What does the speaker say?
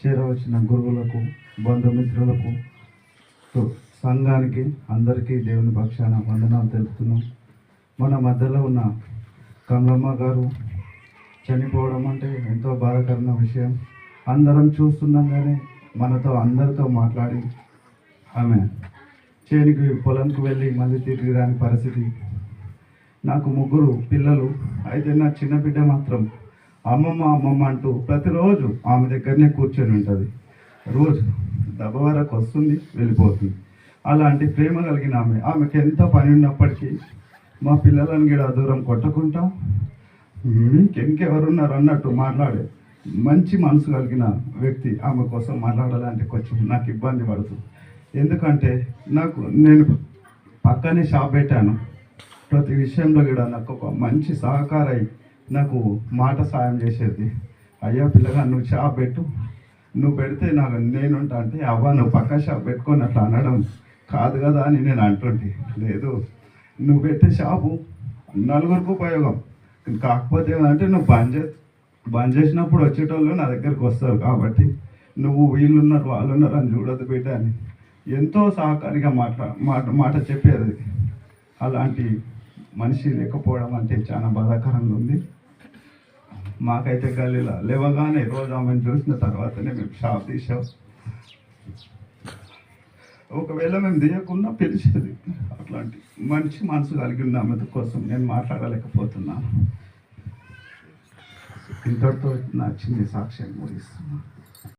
చేరవచ్చిన గురువులకు, బంధుమిత్రులకు, సంఘానికి అందరికీ దేవుని పక్షాన వందనాలు తెలుపుతున్నాం. మన మధ్యలో ఉన్న కమలమ్మ గారు చనిపోవడం అంటే ఎంతో బాధాకరమైన విషయం. అందరం చూస్తున్నాం కానీ మనతో అందరితో మాట్లాడి ఆమె చేనికి పొలంకు వెళ్ళి మళ్ళీ తిరిగి రాని పరిస్థితి. నాకు 3 పిల్లలు. అయితే నా చిన్న బిడ్డ మాత్రం అమ్మమ్మ అమ్మమ్మ అంటూ ప్రతిరోజు ఆమె దగ్గరనే కూర్చొని ఉంటుంది. రోజు దెబ్బ వరకు వస్తుంది, వెళ్ళిపోతుంది. అలాంటి ప్రేమ కలిగిన ఆమెకి ఎంత పని ఉన్నప్పటికీ మా పిల్లలను కూడా దూరం కొట్టకుండా ఇంకెవరున్నారు అన్నట్టు మాట్లాడే మంచి మనసు కలిగిన వ్యక్తి. ఆమె కోసం మాట్లాడాలంటే కొంచెం నాకు ఇబ్బంది పడుతుంది. ఎందుకంటే నేను పక్కనే షాప్ పెట్టాను. ప్రతి విషయంలో కూడా నాకు ఒక మంచి సహకారై నాకు మాట సాయం చేసేది. అయ్యా పిల్లగా నువ్వు షాప్ పెట్టు, నువ్వు పెడితే నేనుంటా అంటే, అవ్వ నువ్వు పక్క షాప్ పెట్టుకొని అట్లా అనడం కాదు కదా అని నేను అంటుంటే, లేదు నువ్వు పెట్టే షాపు నలుగురికి ఉపయోగం. కాకపోతే ఏమంటే నువ్వు బంద్ చేసినప్పుడు వచ్చేటోళ్ళు నా దగ్గరికి వస్తారు కాబట్టి నువ్వు వీళ్ళున్నారు వాళ్ళున్నారు అని చూడదు బిడ్డ అని ఎంతో సహకారిగా మాట చెప్పేది. అలాంటి మనిషి లేకపోవడం అంటే చాలా బాధాకరంగా ఉంది. మాకైతే గల్లీలో లేవగానే రోజు ఆమెను చూసిన తర్వాతనే మేము షాప్ తీసాం. ఒకవేళ మేము తీయకుండా పిలిచేది. అట్లాంటి మంచి మనసు కలిగి ఉన్న ఆమె కోసం నేను మాట్లాడలేకపోతున్నాను. ఇంతటితో నా చిన్న సాక్ష్యం ముగిస్తున్నాను.